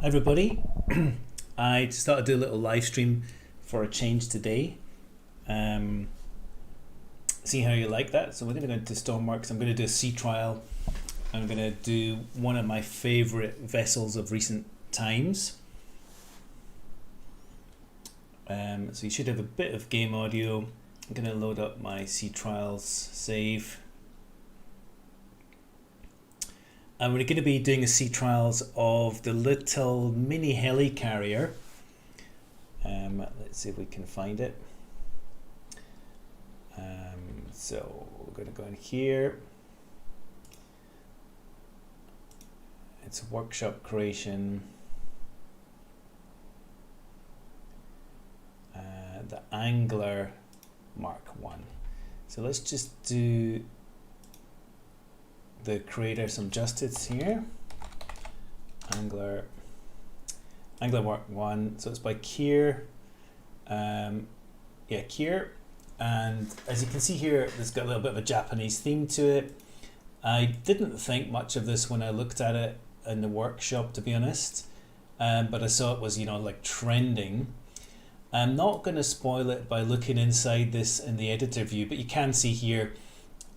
Hi everybody. I just thought I'd do a little live stream for a change today. See how you like that. So we're going to go into Stormworks. I'm going to do a sea trial. I'm going to do one of my favorite vessels of recent times. So you should have a bit of game audio. I'm going to load up my sea trials save. And we're going to be doing a sea trials of the little mini helicarrier. Let's see if we can find it. So we're going to go in here. It's workshop creation. The Angler Mark 1. So let's just do the creator some justice here. Angler Mark 1. So it's by Kier. Kier. And as you can see here, it's got a little bit of a Japanese theme to it. I didn't think much of this when I looked at it in the workshop, to be honest. But I saw it was, like trending. I'm not going to spoil it by looking inside this in the editor view, but you can see here,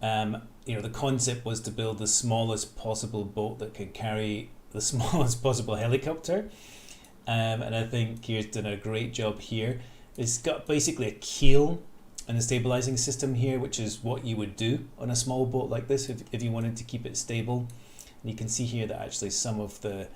the concept was to build the smallest possible boat that can carry the smallest possible helicopter. And I think Kier's done a great job here. It's got basically a keel and a stabilizing system here, which is what you would do on a small boat like this if you wanted to keep it stable. And you can see here that actually some of the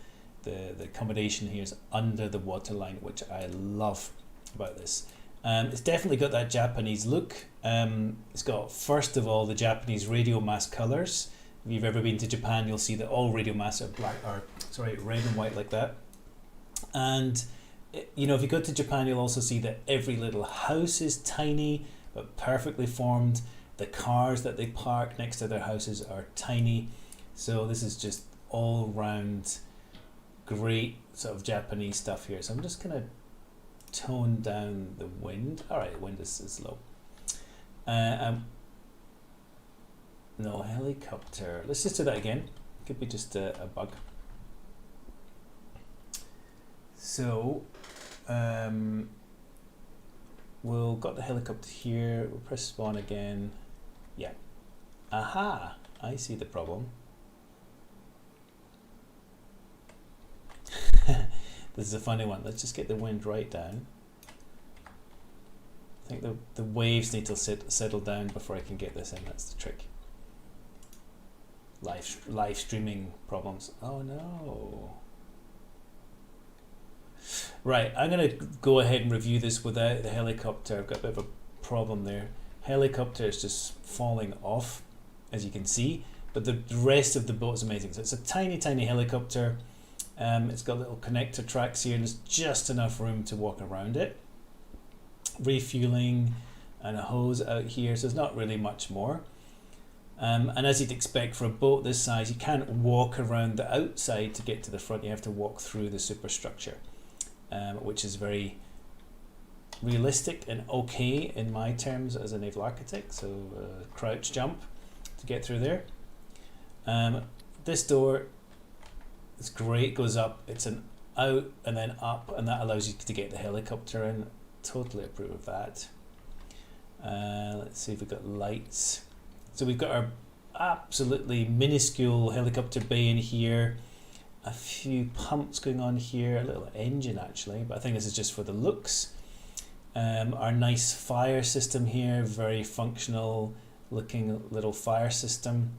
accommodation here is under the waterline, which I love about this. It's definitely got that Japanese look. It's got, first of all, the Japanese radio mast colors. If you've ever been to Japan, you'll see that all radio masts are red and white like that. And if you go to Japan, you'll also see that every little house is tiny but perfectly formed. The cars that they park next to their houses are tiny. So this is just all round great sort of Japanese stuff here. So I'm just going to tone down the wind. Alright, the wind is low. No helicopter. Let's just do that again. Could be just a bug. So we'll got the helicopter here. We'll press spawn again. Yeah. Aha! I see the problem. This is a funny one. Let's just get the wind right down. I think the waves need to settle down before I can get this in. That's the trick. Live streaming problems. Oh no. Right, I'm going to go ahead and review this without the helicopter. I've got a bit of a problem there. Helicopter is just falling off, as you can see, but the rest of the boat is amazing. So it's a tiny helicopter. It's got little connector tracks here, and there's just enough room to walk around it. Refueling and a hose out here, so there's not really much more. And as you'd expect for a boat this size, you can't walk around the outside to get to the front. You have to walk through the superstructure. Which is very realistic and okay in my terms as a naval architect. So crouch jump to get through there. This door is great, goes up, it's an out and then up, and that allows you to get the helicopter in. Totally approve of that. Let's see if we've got lights. So we've got our absolutely minuscule helicopter bay in here. A few pumps going on here, a little engine actually, but I think this is just for the looks. Our nice fire system here, very functional looking little fire system.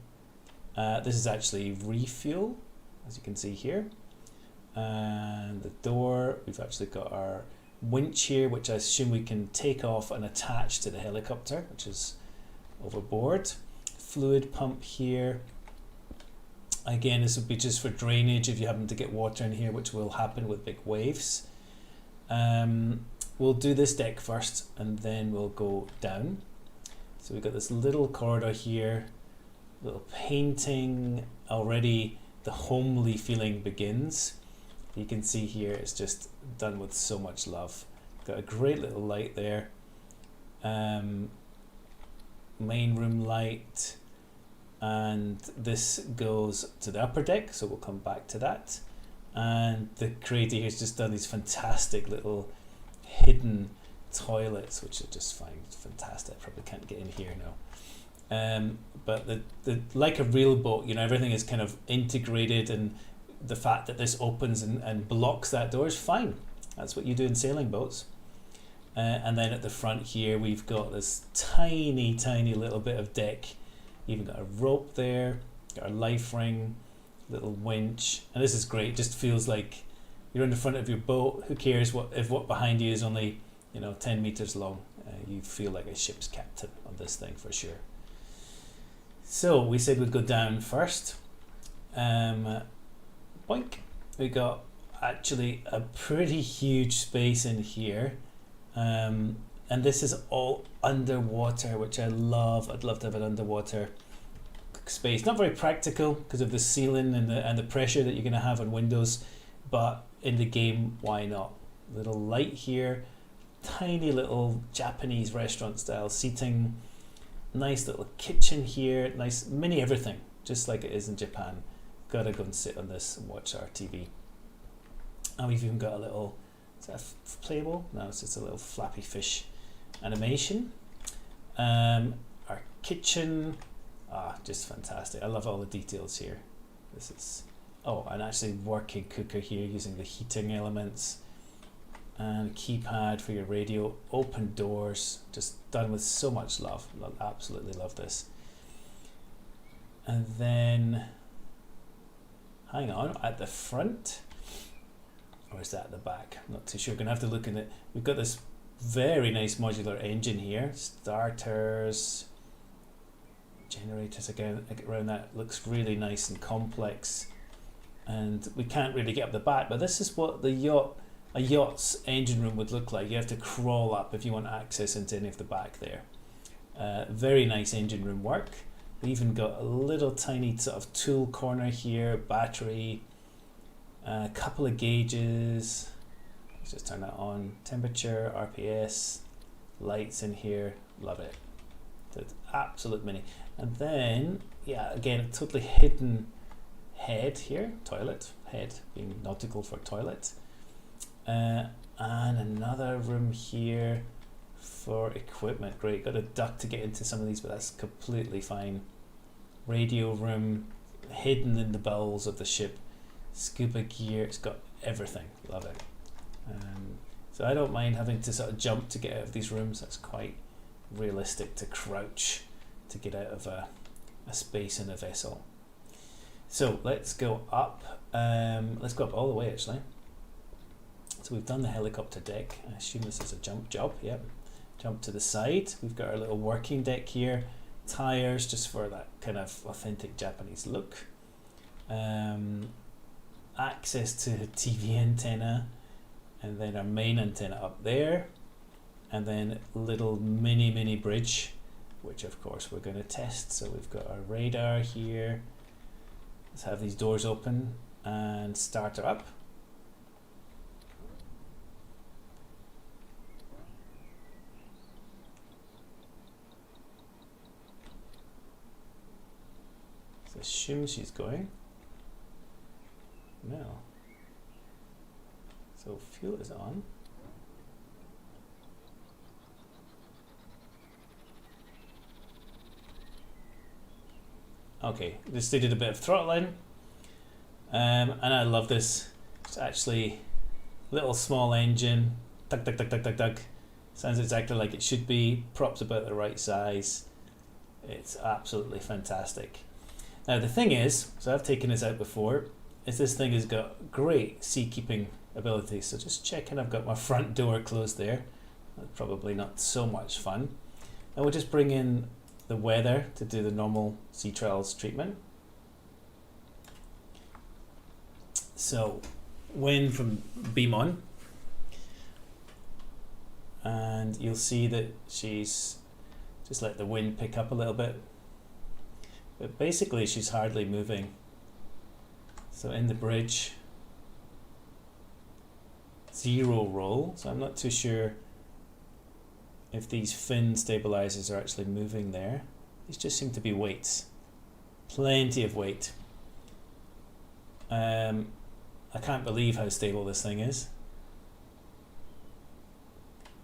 This is actually refuel, as you can see here. And the door, we've actually got our winch here, which I assume we can take off and attach to the helicopter, which is overboard. Fluid pump here. Again, this would be just for drainage if you happen to get water in here, which will happen with big waves. We'll do this deck first and then we'll go down. So we've got this little corridor here, little painting. Already the homely feeling begins. You can see here it's just done with so much love. Got a great little light there. Main room light. And this goes to the upper deck, so we'll come back to that. And the creator here's just done these fantastic little hidden toilets, which I just find fantastic. I probably can't get in here now. But the like a real boat, you know, everything is kind of integrated, and the fact that this opens and blocks that door is fine. That's what you do in sailing boats. And then at the front here, we've got this tiny little bit of deck. Even got a rope there, got a life ring, little winch, and this is great. It just feels like you're in the front of your boat. Who cares if what behind you is only 10 meters long? You feel like a ship's captain on this thing for sure. So we said we'd go down first. Boink. We got actually a pretty huge space in here. And this is all underwater, which I love. I'd love to have an underwater space. Not very practical because of the ceiling and the pressure that you're going to have on windows, but in the game, why not? Little light here, tiny little Japanese restaurant style seating, nice little kitchen here, nice mini everything, just like it is in Japan. Gotta go and sit on this and watch our TV. And we've even got a little, is that playable? No, it's just a little flappy fish animation. Our kitchen, just fantastic. I love all the details here. This is, and actually working cooker here using the heating elements, and a keypad for your radio, open doors, just done with so much love. Absolutely love this. And then, hang on, at the front, or is that at the back? I'm not too sure. Gonna have to look in it. We've got this very nice modular engine here, starters, generators again around that. Looks really nice and complex, and we can't really get up the back, but this is what a yacht's engine room would look like. You have to crawl up if you want access into any of the back there. Very nice engine room work. We even got a little tiny sort of tool corner here, battery, a couple of gauges. Let's just turn that on. Temperature, RPS, lights in here. Love it. It's absolute mini. And then, yeah, again, a totally hidden head here, toilet, head being nautical for toilet. And another room here for equipment. Great, got a duct to get into some of these, but that's completely fine. Radio room, hidden in the bowels of the ship. Scuba gear, it's got everything. Love it. So I don't mind having to sort of jump to get out of these rooms. That's quite realistic, to crouch to get out of a space in a vessel. So let's go up. Let's go up all the way actually. So we've done the helicopter deck. I assume this is a jump job. Yep. Jump to the side. We've got our little working deck here. Tires just for that kind of authentic Japanese look. Access to the TV antenna, and then our main antenna up there, and then little mini bridge, which of course we're going to test. So we've got our radar here. Let's have these doors open and start her up. So assume she's going. No. So fuel is on. Okay, just did a bit of throttling, and I love this. It's actually a little small engine. Tug tug tug tug tug tug. Sounds exactly like it should be. Props about the right size. It's absolutely fantastic. Now the thing is, so I've taken this out before, is this thing has got great seakeeping abilities. So just checking I've got my front door closed there. That's probably not so much fun. And we'll just bring in the weather to do the normal sea trials treatment. So wind from beam on, and you'll see that she's just let the wind pick up a little bit, but basically she's hardly moving. So in the bridge, 0 roll, so I'm not too sure if these fin stabilizers are actually moving there. These just seem to be weights. Plenty of weight. I can't believe how stable this thing is.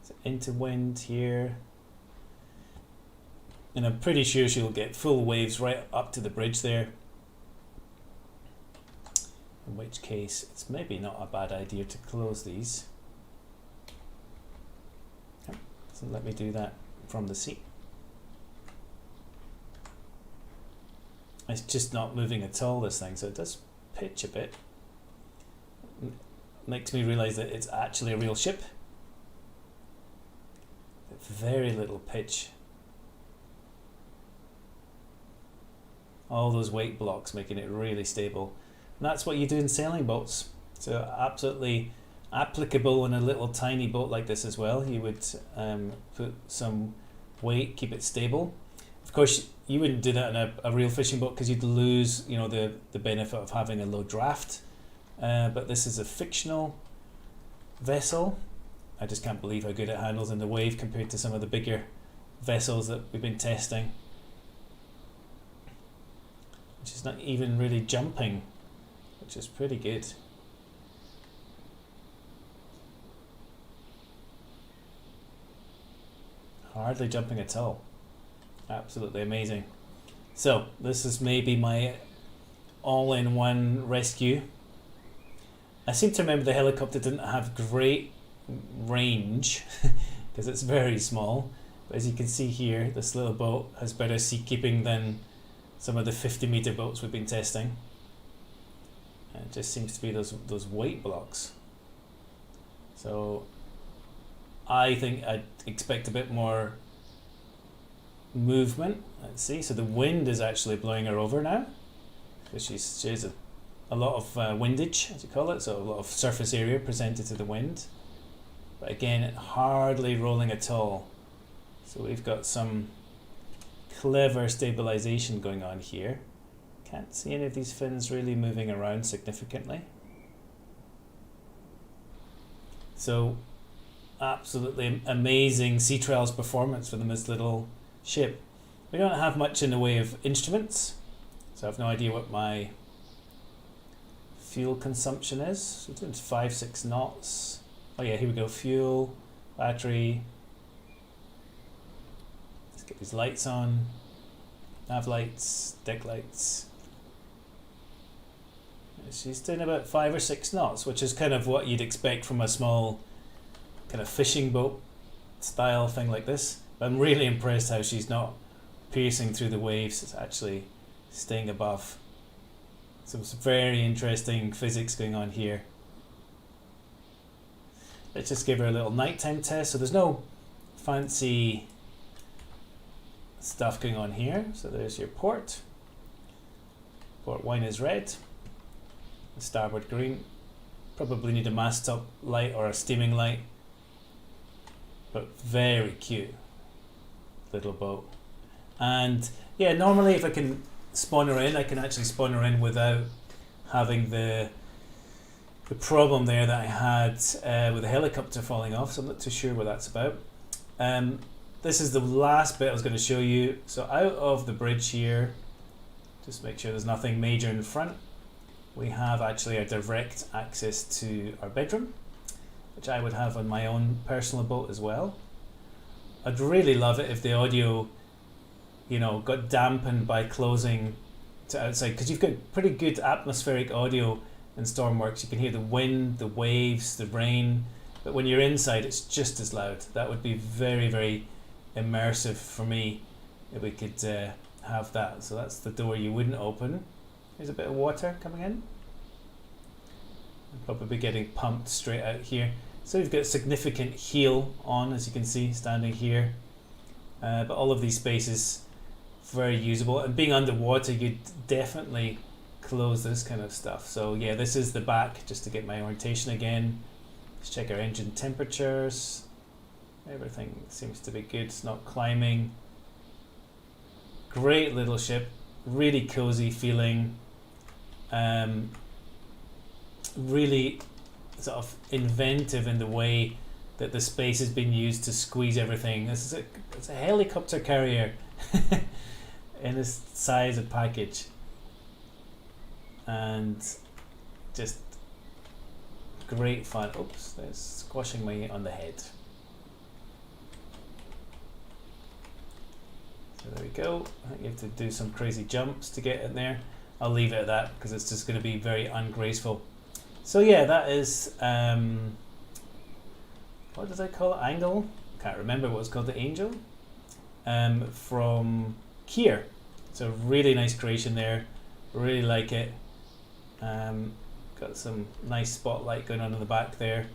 So into wind here. And I'm pretty sure she'll get full waves right up to the bridge there. In which case, it's maybe not a bad idea to close these. So let me do that from the seat. It's just not moving at all, this thing, so it does pitch a bit. Makes me realise that it's actually a real ship. Very little pitch. All those weight blocks making it really stable. And that's what you do in sailing boats. So absolutely applicable in a little tiny boat like this as well. You would put some weight, keep it stable. Of course, you wouldn't do that in a real fishing boat because you'd lose, you know, the benefit of having a low draft. But this is a fictional vessel. I just can't believe how good it handles in the wave compared to some of the bigger vessels that we've been testing. She's not even really jumping, which is pretty good. Hardly jumping at all. Absolutely amazing. So this is maybe my all-in-one rescue. I seem to remember the helicopter didn't have great range because it's very small. But as you can see here, this little boat has better seakeeping than some of the 50-meter boats we've been testing. And it just seems to be those weight blocks. So I think I'd expect a bit more movement. Let's see, so the wind is actually blowing her over now. So she has a lot of windage, as you call it, so a lot of surface area presented to the wind. But again, hardly rolling at all. So we've got some clever stabilization going on here. Can't see any of these fins really moving around significantly. So absolutely amazing sea trials performance for this little ship. We don't have much in the way of instruments, so I have no idea what my fuel consumption is. So it's doing 5-6 knots. Oh yeah, here we go. Fuel, battery. Let's get these lights on. Nav lights, deck lights. She's doing about 5 or 6 knots, which is kind of what you'd expect from a small kind of fishing boat style thing like this. But I'm really impressed how she's not piercing through the waves. It's actually staying above. So it's very interesting physics going on here. Let's just give her a little nighttime test. So there's no fancy stuff going on here. So there's your port. Port wine is red. The starboard green. Probably need a mast top light or a steaming light. But very cute little boat. And yeah, normally if I can spawn her in, I can actually spawn her in without having the problem there that I had with the helicopter falling off, so I'm not too sure what that's about. This is the last bit I was going to show you. So out of the bridge here, just make sure there's nothing major in front, we have actually a direct access to our bedroom, which I would have on my own personal boat as well. I'd really love it if the audio, you know, got dampened by closing to outside, because you've got pretty good atmospheric audio in Stormworks. You can hear the wind, the waves, the rain, but when you're inside it's just as loud. That would be very, very immersive for me if we could have that. So that's the door you wouldn't open. There's a bit of water coming in. I'll probably be getting pumped straight out here. So we've got significant heel on, as you can see, standing here. But all of these spaces very usable, and being underwater you'd definitely close this kind of stuff. So yeah, this is the back, just to get my orientation again. Let's check our engine temperatures. Everything seems to be good. It's not climbing. Great little ship, really cozy feeling. Really sort of inventive in the way that the space has been used to squeeze everything. This is it's a helicopter carrier in this size of package, and just great fun. Oops, that's squashing me on the head. So there we go. I think you have to do some crazy jumps to get in there. I'll leave it at that because it's just going to be very ungraceful. So yeah, that is, what did I call it? Angle? Can't remember what it's called, the Angel. From Kier. It's a really nice creation there. Really like it. Got some nice spotlight going on in the back there.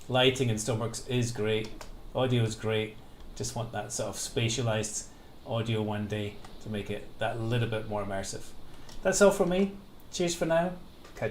Lighting in Stoneworks is great. Audio is great. Just want that sort of spatialized audio one day to make it that little bit more immersive. That's all from me. Cheers for now.